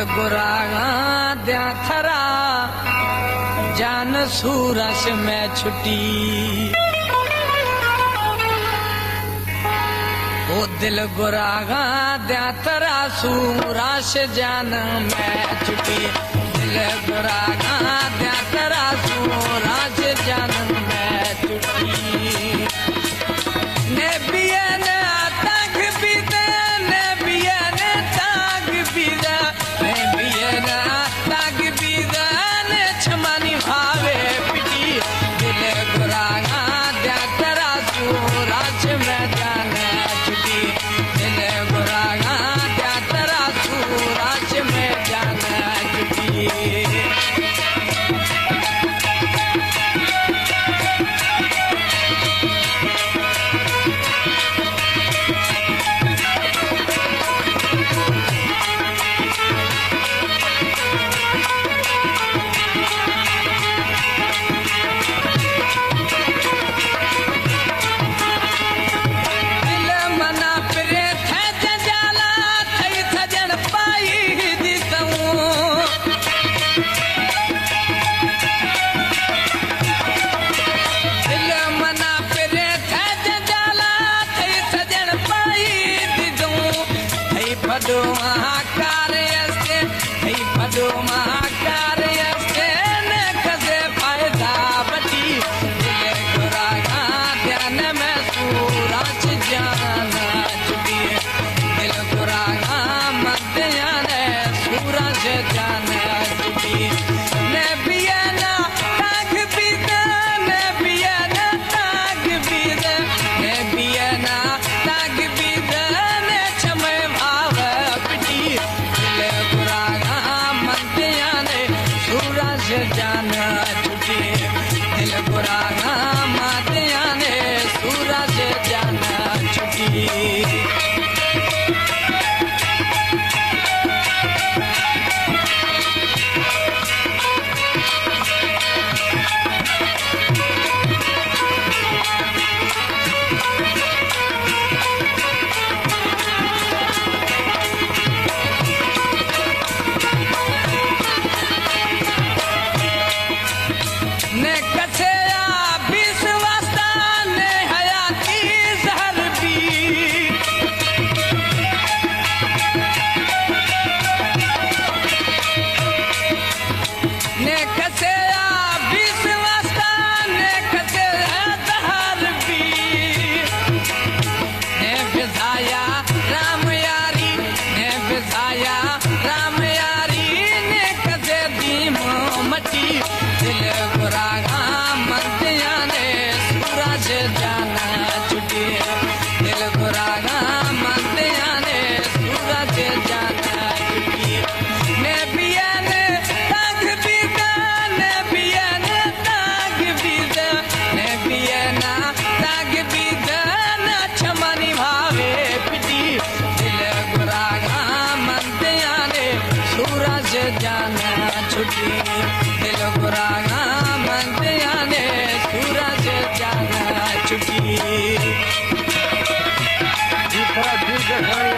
गुरागा द्या थरा जान सूरज में छुटी ओ दिल गुरागा द्या थरा सूरज जान में छुटी दिल गुरागा द्या थरा सूरज जान में छुटी ने बियन तक बिदे ने बियन तक बिदे ने बियन तक बिदे ने छमनी भावे पिटी दिल गुरागा द्या थरा सूरज में जान छुटी दिल गुरागा द्या थरा सूरज में जान छुटी भदो महाकार्यस्ते भदो महाकार्यस्ते न कसे फायदा बटी दिल गुरागा ध्यान में सूरज जाना छुटी दिल गुरागा मध्यान सूरज जाना छुटी ने बियना ताग बिदा ने बियना ताग बिदा ने बियना ताग बिदा ने छमे भाव जाना छुटी दिल गुरागा मातिया ने सूरज जाना छुटी ने कसे विश्वासा ने हयाती जहर भी ने कसे विश्वासा ने कसे जहर भी ने बिसाया राम यारी ने बिसाया राम यारी ने कसे दीमो मटी दिल गुरागा मध्या ने सूरज जाना छुटी दिल गुरागा मध्या ने सूरज जाना छुटी ने बियन ताग बिदा ने बियन ताग बिदा ने बियना ताग बिदा न छमनी भावे पिटी दिल गुरागा मध्या ने सूरज जाना छुटी दिल गुरागा मध्या ने सूरज जाना छुटी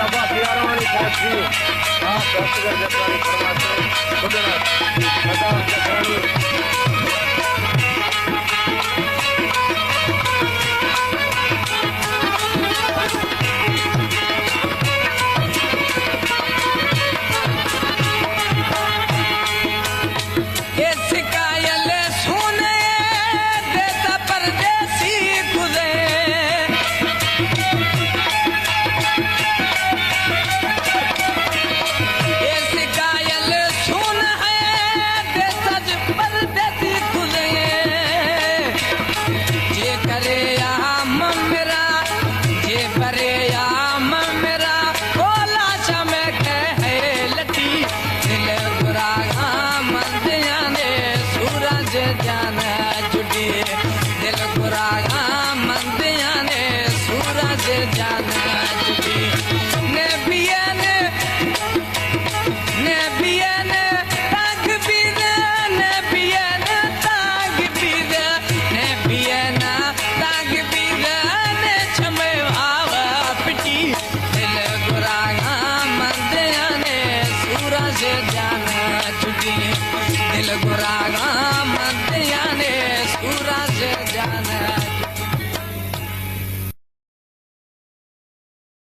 आवाज यारवानी पहुंची हाँ दस्तगर जतवानी फरमाते खुदा सुन है जान छुटी दिल गुरागाम दियाने सूरा